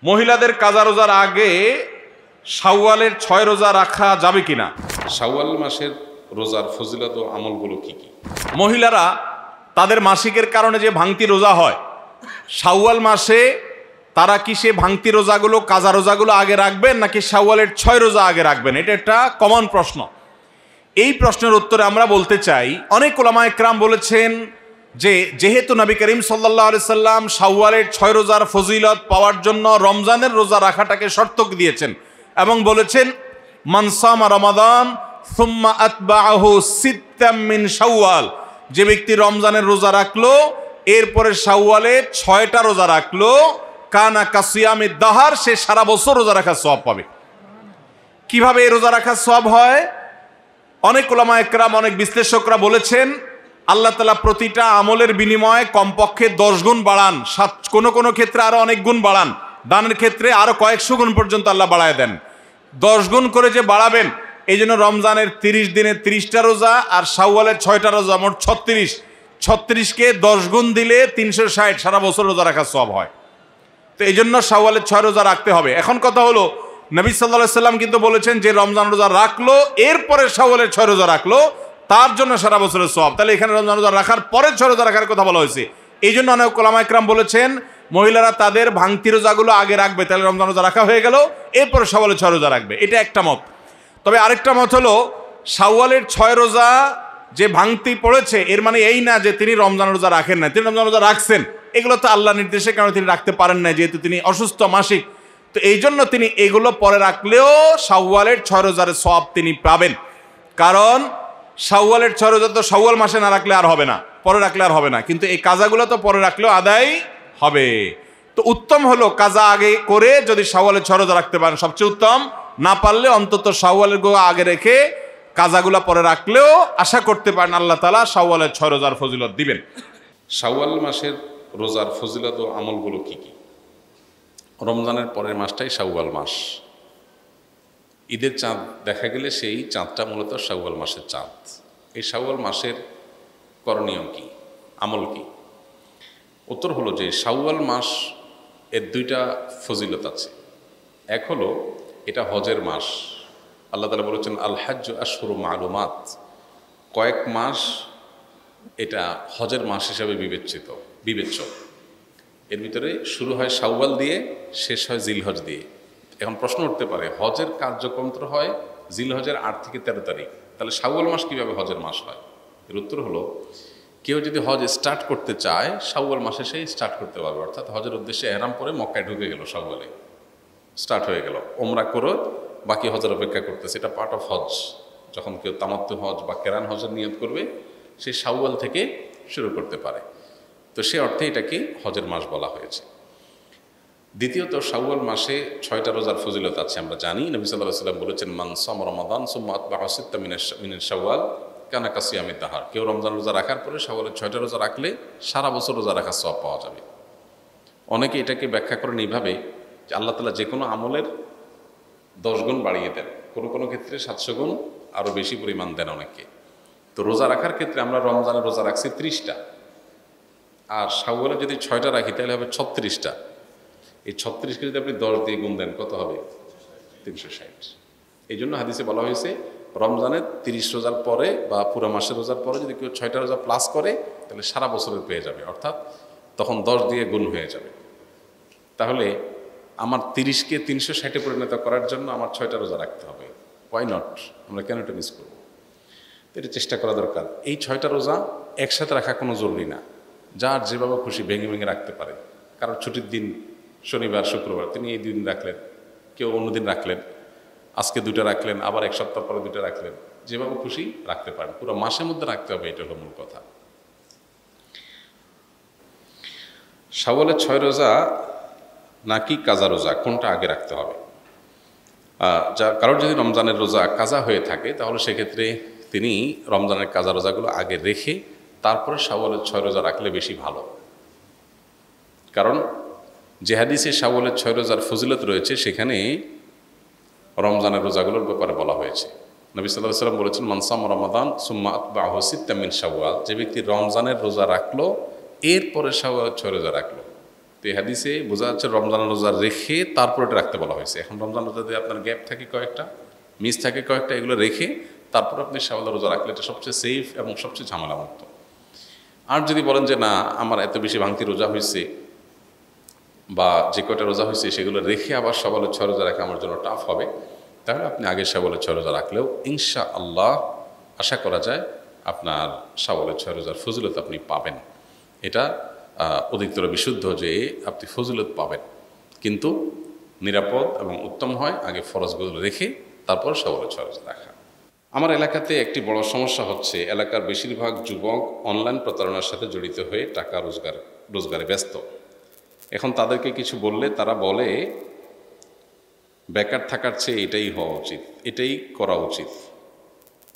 মহিলাদের কাজা রোজার আগে শাওয়ালের 6 রোজা রাখা যাবে কিনা? শাওয়াল মাসের রোজার ফজিলত ও আমলগুলো কি কি? মহিলারা তাদের মাসিকের কারণে যে ভাঙতি রোজা হয়, শাওয়াল মাসে তারা কি সে ভাঙতি রোজাগুলো, কাজা রোজাগুলো আগে রাখবেন নাকি শাওয়ালের 6 রোজা আগে রাখবেন? এটা একটা কমন প্রশ্ন। এই প্রশ্নের উত্তরে আমরা বলতে চাই, অনেক উলামায়ে কেরাম বলেছেন যে যেহেতু নবী করিম সাল্লাল্লাহু আলাইহি সাল্লাম শাওয়ালের 6 রোজার ফজিলত পাওয়ার জন্য রমজানের রোজা রাখাটাকে শর্ত দিয়েছেন এবং বলেছেন মান সামা রমাদান সুম্মা আতবাআহু সিত্তাম মিন শাওয়াল, যে ব্যক্তি রমজানের রোজা রাখলো এরপরে শাওয়ালে 6টা রোজা রাখলো, কানা কাসিয়ামিদ দাহার, সে সারা বছর রোজা রাখার সওয়াব পাবে। কিভাবে এই রোজা রাখার সওয়াব হয়? অনেক উলামায়ে কেরাম, অনেক বিশ্লেষকরা বলেছেন আল্লাহ তাআলা প্রতিটা আমলের বিনিময়ে কমপক্ষে 10 গুণ বাড়ান, কোনো কোনো ক্ষেত্রে আরো অনেক গুণ বাড়ান, দানের ক্ষেত্রে আরো কয়েকশো গুণ পর্যন্ত আল্লাহ বাড়ায় দেন। 10 গুণ করে যে বাড়াবেন, এই জন্য রমজানের 30 দিনে 30টা রোজা আর শাওয়ালের 6টা রোজা, মোট 36কে 10 গুণ দিলে 360, সারা বছর রোজা রাখার সওয়াব হয়। তো এই জন্য শাওয়ালের 6 রোজা রাখতে হবে। এখন কথা হলো, নবী সাল্লাল্লাহু আলাইহি সাল্লাম কিন্তু বলেছেন যে রমজান রোজা রাখলো এরপরে শাওয়ালের 6 রোজা রাখলো, তার জন্য সারা বছরের সওয়াব। তাহলে এখানে রমজান রোজা রাখার পরে 6 রোজা রাখার কথা বলা হয়েছে। এই জন্য অনেক উলামায়ে কেরাম বলেছেন মহিলারা তাদের ভাঙতি রোজাগুলো আগে রাখবে, তাহলে রমজান রোজা রাখা হয়ে গেল, এরপরে শাওয়ালের 6 রোজা রাখবে। এটা একটা মত। তবে আরেকটা মত হলো শাওয়ালের 6 রোজা যে ভাঙতি পড়েছে এর মানে এই না যে তিনি রমজান রোজা রাখেন না, তিনি রমজান রোজা রাখছেন। এগুলো তো আল্লাহ নির্দেশে, কারণ তিনি রাখতে পারেন না যেহেতু তিনি অসুস্থ মাসিক। তো এই জন্য তিনি এগুলো পরে রাখলেও শাওয়ালের 6 রোজার সওয়াব তিনি পাবেন। কারণ শাওয়ালের 6 রোজা তো শাওয়াল মাসে না রাখলে আর হবে না, পরে রাখলে আর হবে না, কিন্তু এই কাজাগুলো তো পরে রাখলেও আদায় হবে। তো উত্তম হলো কাজা আগে করে যদি শাওয়ালের 6 রোজা রাখতে পারেন সবচেয়ে উত্তম, না পারলে অন্তত শাওয়ালের আগে রেখে কাজাগুলা পরে রাখলেও আশা করতে পারেন আল্লাহ তাআলা শাওয়ালের 6 রোজার ফজিলত দিবেন। শাওয়াল মাসের রোজার ফজিলত ও আমলগুলো কি কি? রমজানের পরের মাসটাই শাওয়াল মাস। ঈদের চাঁদ দেখা গেলে সেই চাঁদটা মূলত শাওয়াল মাসের চাঁদ। এই শাওয়াল মাসের করণীয় কি, আমল কি? উত্তর হলো যে শাওয়াল মাস এর 2টা ফজিলত আছে। এক হলো এটা হজের মাস। আল্লাহ তাআলা বলেছেন আল হাজ্জু আশহুরু মালুমাত, কয়েক মাস এটা হজের মাস হিসাবে বিবেচ্য। এর ভিতরে শুরু হয় শাওয়াল দিয়ে, শেষ হয় জিলহজ দিয়ে। এখন প্রশ্ন উঠতে পারে, হজের কার্যক্রম তো হয় জিলহজের 8 থেকে 13 তারিখ, তাহলে শাওয়াল মাস কিভাবে হজের মাস হয়? এর উত্তর হলো কেউ যদি হজ স্টার্ট করতে চায় শাওয়াল মাসে সেই স্টার্ট করতে পারবে। অর্থাৎ হজের উদ্দেশ্যে এহরাম পরে মক্কায় ঢুকে গেল, শাওয়ালে স্টার্ট হয়ে গেল, ওমরা করে বাকি হজের অপেক্ষা করতেছে। এটা পার্ট অফ হজ। যখন কেউ তামাত্তু হজ বা কেরান হজের নিয়ত করবে সে শাওয়াল থেকে শুরু করতে পারে। তো সে অর্থে এটাকে হজের মাস বলা হয়েছে। দ্বিতীয়ত শাওয়াল মাসে 6টা রোজার ফজিলত আছে। আমরা জানি নবী সাল্লাল্লাহু আলাইহি ওয়াসাল্লাম বলেছেন মান সামা রমাদান সুম্মা আতবাআহু সিত্তাম মিন শাওয়াল কানা কাসিয়ামিদ দাহার, কেউ রমজান রোজা রাখার পরে শাওয়ালের 6টা রোজা রাখলে সারা বছর রোজা রাখার সওয়াব পাওয়া যাবে। অনেকে এটাকে ব্যাখ্যা করেন এইভাবে যে আল্লাহ তাআলা যে কোনো আমলের 10 গুণ বাড়িয়ে দেন, কোনো ক্ষেত্রে 700 গুণ আরও বেশি পরিমাণ দেন অনেকে। তো রোজা রাখার ক্ষেত্রে আমরা রমজানের রোজা রাখছি 30টা, আর শাওয়ালে যদি 6টা রাখি তাহলে হবে 36টা। এই 36কে যদি আপনি 10 দিয়ে গুণ দেন কত হবে? 360। এই জন্য হাদিসে বলা হয়েছে রমজানের 30 রোজার পরে বা পুরো মাসের রোজার পরে যদি কেউ 6টা রোজা প্লাস করে তাহলে সারা বছরের পেয়ে যাবে, অর্থাৎ তখন 10 দিয়ে গুণ হয়ে যাবে। তাহলে আমার 30কে 360-এ পরিণত করার জন্য আমার 6টা রোজা রাখতে হবে। Why not? আমরা কেন এটা মিস করবো? তো এটা চেষ্টা করা দরকার। এই 6টা রোজা একসাথে রাখা কোনো জরুরি না, যার যেভাবে খুশি ভেঙে রাখতে পারে। কারণ ছুটির দিন শনিবার শুক্রবার, তিনি এই দিন রাখলেন, কেউ অন্যদিন রাখলেন, আজকে 2টা রাখলেন, আবার 1 সপ্তাহ পরে 2টা রাখলেন, যেভাবে খুশি রাখতে পারেন। পুরো মাসের মধ্যে রাখতে হবে, এটা হলো মূল কথা। শাওয়ালের 6 রোজা নাকি কাজা রোজা, কোনটা আগে রাখতে হবে? কারোর যদি রমজানের রোজা কাজা হয়ে থাকে তাহলে সেক্ষেত্রে তিনি রমজানের কাজা রোজাগুলো আগে রেখে তারপরে শাওয়ালের 6 রোজা রাখলে বেশি ভালো। কারণ যে হাদিসে শাওয়ালের 6 রোজার ফজিলত রয়েছে সেখানে রমজানের রোজাগুলোর ব্যাপারে বলা হয়েছে। নবী সাল্লাল্লাহু আলাইহি ওয়াসাল্লাম বলেছেন মান সামা রমাদান সুম্মা আতবাআহু সিত্তাম মিন শাওয়াল, যে ব্যক্তি রমজানের রোজা রাখলো এরপরে শাওয়ালের 6 রোজা রাখলো, তো এই হাদিসে বোঝা যাচ্ছে রমজান রোজা রেখে তারপর এটা রাখতে বলা হয়েছে। এখন রমজান রোজা যদি আপনার গ্যাপ থাকে কয়েকটা, মিস থাকে কয়েকটা, এগুলো রেখে তারপর আপনি শাওয়াল রোজা রাখলে এটা সবচেয়ে সেফ এবং সবচেয়ে ঝামেলামুক্ত। আর যদি বলেন যে না আমার এত বেশি ভাঙতি রোজা হয়েছে বা যে কয়টা রোজা হয়েছে সেগুলো রেখে আবার শাওয়ালের 6 রোজা রাখা আমার জন্য টাফ হবে, তাহলে আপনি আগের শাওয়ালের 6 রোজা রাখলেও ইনশাআল্লাহ আশা করা যায় আপনার শাওয়ালের 6 রোজার ফজিলত আপনি পাবেন। এটা অধিকতর বিশুদ্ধ যে আপনি ফজিলত পাবেন, কিন্তু নিরাপদ এবং উত্তম হয় আগে ফরজগুলো রেখে তারপর শাওয়ালের 6 রোজা রাখা। আমার এলাকাতে একটি বড় সমস্যা হচ্ছে, এলাকার বেশিরভাগ যুবক অনলাইন প্রতারণার সাথে জড়িত হয়ে টাকা রোজগারে ব্যস্ত। এখন তাদেরকে কিছু বললে তারা বলে বেকার থাকার চেয়ে এটাই হওয়া উচিত, এটাই করা উচিত।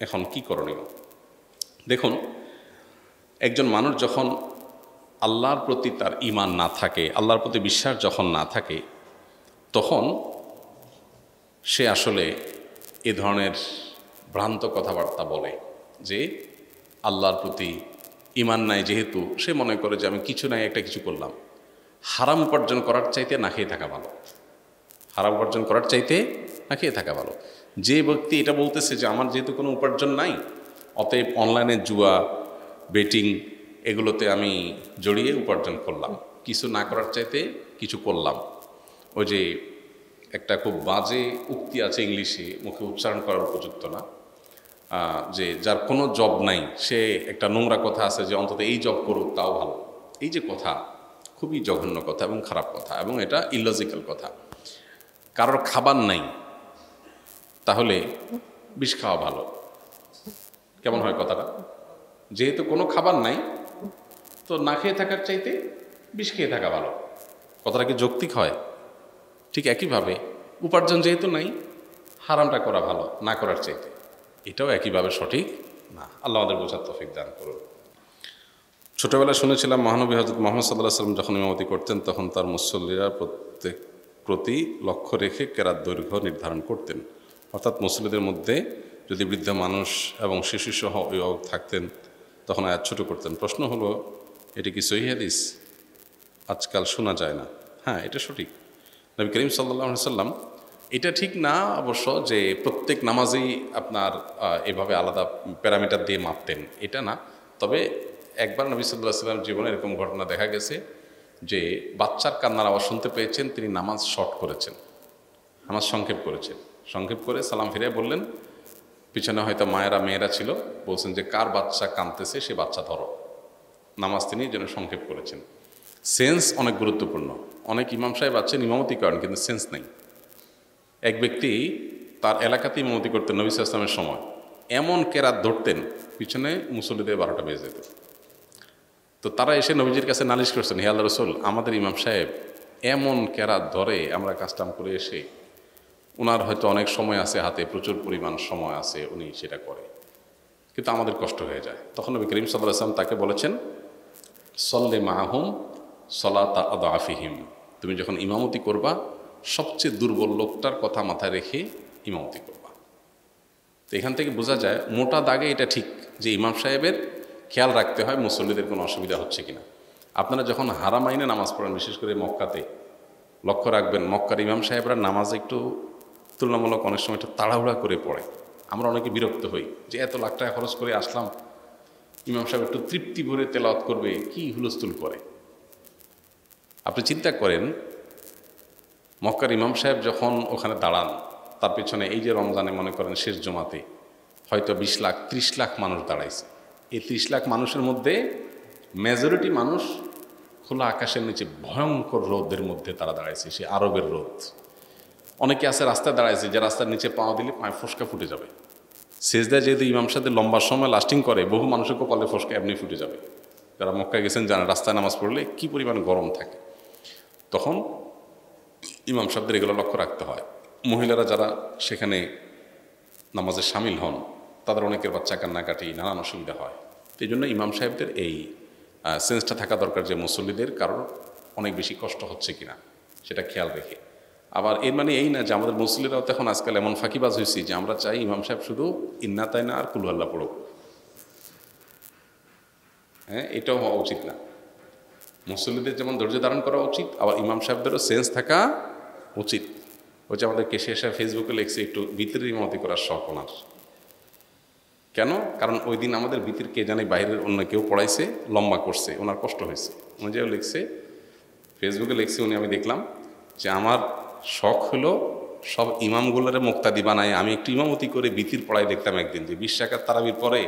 এখন কি করণীয়? দেখুন, একজন মানুষ যখন আল্লাহর প্রতি তার ঈমান না থাকে, আল্লাহর প্রতি বিশ্বাস যখন না থাকে, তখন সে আসলে এ ধরনের ভ্রান্ত কথাবার্তা বলে যে আল্লাহর প্রতি ঈমান নাই, যেহেতু সে মনে করে যে আমি কিছু নাই একটা কিছু করলাম। হারাম উপার্জন করার চাইতে না খেয়ে থাকা ভালো, হারাম উপার্জন করার চাইতে না খেয়ে থাকা ভালো। যে ব্যক্তি এটা বলতেছে যে আমার যেহেতু কোনো উপার্জন নাই, অতএব অনলাইনে জুয়া, বেটিং এগুলোতে আমি জড়িয়ে উপার্জন করলাম, কিছু না করার চাইতে কিছু করলাম। ওই যে একটা খুব বাজে উক্তি আছে ইংলিশে, মুখে উচ্চারণ করার উপযুক্ত না, যে যার কোনো জব নাই সে, একটা নোংরা কথা আছে যে অন্তত এই জব করুক তাও ভালো। এই যে কথা, খুবই জঘন্য কথা এবং খারাপ কথা, এবং এটা ইলজিক্যাল কথা। কারোর খাবার নাই তাহলে বিষ খাওয়া ভালো, কেমন হয় কথাটা? যেহেতু কোনো খাবার নাই তো না খেয়ে থাকার চাইতে বিষ খেয়ে থাকা ভালো। কথাটা কি যৌক্তিক হয়? ঠিক একইভাবে উপার্জন যেহেতু নাই, হারামটা করা ভালো না করার চাইতে, এটাও একইভাবে সঠিক না। আল্লাহ আমাদের বোঝার তৌফিক দান করুন। ছোটবেলায় শুনেছিলাম মহানবী হযরত মুহাম্মদ সাল্লাল্লাহু আলাইহি ওয়াসাল্লাম যখন ইমামতি করতেন তখন তার মুসল্লিরা প্রতি লক্ষ্য রেখে কেরাত দৈর্ঘ্য নির্ধারণ করতেন। অর্থাৎ মুসল্লিদের মধ্যে যদি বৃদ্ধ মানুষ এবং শিশুসহ অভিভাবক থাকতেন তখন আয়াত ছোট করতেন। প্রশ্ন হলো, এটি কি সহিহ হাদিস? আজকাল শোনা যায় না। হ্যাঁ, এটা সঠিক। নবী করিম সাল্লাল্লাহু আলাইহি ওয়াসাল্লাম, এটা ঠিক না অবশ্য যে প্রত্যেক নামাজেই আপনার এভাবে আলাদা প্যারামিটার দিয়ে মাপতেন, এটা না। তবে একবার নবী সাল্লাল্লাহু আলাইহি ওয়াসাল্লাম জীবনে এরকম ঘটনা দেখা গেছে যে বাচ্চার কান্নার আওয়াজ শুনতে পেয়েছেন, তিনি নামাজ শর্ট করেছেন, নামাজ সংক্ষেপ করেছেন। সংক্ষেপ করে সালাম ফিরে বললেন, পিছনে হয়তো মায়েরা মেয়েরা ছিল, বলছেন যে কার বাচ্চা কাঁদতেছে সে বাচ্চা ধরো। নামাজ তিনি যেন সংক্ষেপ করেছেন। সেন্স অনেক গুরুত্বপূর্ণ। অনেক ইমাম সাহেব আছেন ইমামতি করেন কিন্তু সেন্স নেই। এক ব্যক্তি তার এলাকাতে ইমামতি করতেন নবী সাল্লাল্লাহু আলাইহি ওয়াসাল্লামের সময়, এমন কেরাত ধরতেন পিছনে মুসল্লিদের 12টা বেজে যেত। তো তারা এসে নবীজির কাছে নালিশ করছেন, হে আল্লাহর রাসূল, আমাদের ইমাম সাহেব এমন কেরাত ধরে, আমরা কাস্টম করে এসে, ওনার হয়তো অনেক সময় আছে হাতে, প্রচুর পরিমাণ সময় আছে, উনি সেটা করে, কিন্তু আমাদের কষ্ট হয়ে যায়। তখন নবী করিম সাল্লাল্লাহু আলাইহি ওয়াসাল্লাম তাকে বলেছেন, সল্লি মাহুম সলাতা আদআফিহিম, তুমি যখন ইমামতি করবা সবচেয়ে দুর্বল লোকটার কথা মাথায় রেখে ইমামতি করবা। তো এখান থেকে বোঝা যায় মোটা দাগে এটা ঠিক যে ইমাম সাহেবের খেয়াল রাখতে হয় মুসল্লিদের কোনো অসুবিধা হচ্ছে কিনা। আপনারা যখন হারামাইনে নামাজ পড়েন, বিশেষ করে মক্কাতে, লক্ষ্য রাখবেন মক্কার ইমাম সাহেবরা নামাজ একটু তুলনামূলক অনেক সময় একটু তাড়াহুড়া করে পড়ে। আমরা অনেকে বিরক্ত হই যে এত লাখ টাকা খরচ করে আসলাম, ইমাম সাহেব একটু তৃপ্তি ভরে তেলাওয়াত করবে, কি হুলস্থুল করে। আপনি চিন্তা করেন মক্কার ইমাম সাহেব যখন ওখানে দাঁড়ান, তার পেছনে এই যে রমজানে মনে করেন শেষ জমাতে হয়তো 20 লাখ 30 লাখ মানুষ দাঁড়াইছে। এই 30 লাখ মানুষের মধ্যে মেজরিটি মানুষ খোলা আকাশের নিচে ভয়ঙ্কর রোদের মধ্যে তারা দাঁড়াইছে, সে আরবের রোদ। অনেকে আছে রাস্তায় দাঁড়াইছে, যে রাস্তার নিচে পাওয়া দিলে পায়ে ফোসকা ফুটে যাবে। সেজদায় যেহেতু ইমাম সাহেব লম্বা সময় লাস্টিং করে, বহু মানুষের কপালে ফোসকা এমনি ফুটে যাবে। যারা মক্কায় গেছেন জানেন রাস্তায় নামাজ পড়লে কি পরিমাণ গরম থাকে। তখন ইমাম সাহেবদের এগুলো লক্ষ্য রাখতে হয়। মহিলারা যারা সেখানে নামাজে সামিল হন তাদের অনেকের বাচ্চা কান্নাকাটি, নানান অসুবিধা হয়। এই জন্য ইমাম সাহেবদের এই সেন্সটা থাকা দরকার যে মুসল্লিদের কারোর অনেক বেশি কষ্ট হচ্ছে কিনা সেটা খেয়াল রেখে। আবার এর মানে এই না যে আমাদের মুসল্লিরাও তখন আজকাল এমন ফাঁকিবাজ হয়েছি যে আমরা চাই ইমাম সাহেব শুধু ইন্না তাই না আর কুল আল্লাহ পড়ুক। হ্যাঁ, এটাও হওয়া উচিত না। মুসল্লিদের যেমন ধৈর্য ধারণ করা উচিত, আবার ইমাম সাহেবদেরও সেন্স থাকা উচিত। হচ্ছে আমাদের কেশে এসে ফেসবুকে লিখছে একটু ভিতরের ইমামতি করার শখ ওনার। কেন? কারণ ওই দিন আমাদের ভিতর কে জানে বাইরের অন্য কেউ পড়াইছে, লম্বা করছে, ওনার কষ্ট হয়েছে। উনি যে লিখছে ফেসবুকে লিখছে, উনি আমি দেখলাম যে আমার শখ হলো সব ইমামগুলোরে মুক্তাদি বানায় আমি একটু ইমামতি করে বিতির পড়াই দেখতাম একদিন, যে 20 টাকার তারাবির পরে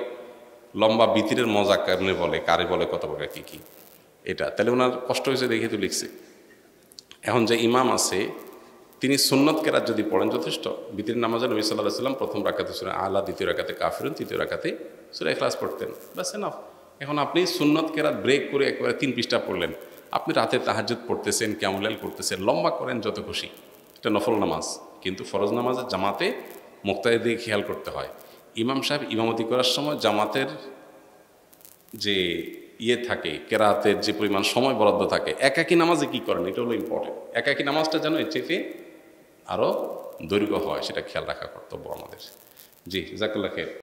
লম্বা বিতিরের মজা কেমনে বলে, কারে বলে, কত টাকা কী কী, এটা তাহলে ওনার কষ্ট হয়েছে দেখে তো লিখছে। এখন যে ইমাম আছে তিনি সুন্নত কেরাত যদি পড়েন যথেষ্ট। বিতির নামাজে নবী সাল্লাল্লাহু আলাইহি ওয়াসাল্লাম প্রথম রাকাতে সূরা আলা, দ্বিতীয় রাকাতে কাফিরুন, তৃতীয় রাকাতে সূরা ইখলাস পড়তেন, বাস এনাফ। এখন আপনি সুন্নত কেরাত ব্রেক করে একেবারে 3 পৃষ্ঠা পড়লেন, আপনি রাতে তাহাজ্জুদ পড়তেছেন, কিয়ামুল লাইল করতেছেন, লম্বা করেন যত খুশি, এটা নফল নামাজ। কিন্তু ফরজ নামাজের জামাতে মুক্তাদি দিয়ে খেয়াল করতে হয়। ইমাম সাহেব ইমামতি করার সময় জামাতের যে থাকে, কেরাতের যে পরিমাণ সময় বরাদ্দ থাকে, একাকী নামাজে কি করেন এটা হলো ইম্পর্টেন্ট। একাকী নামাজটা যেন এর চেয়ে আরও দৈর্ঘ্য হয় সেটা খেয়াল রাখা কর্তব্য আমাদের। জি, জাযাকাল্লাহ খাইর।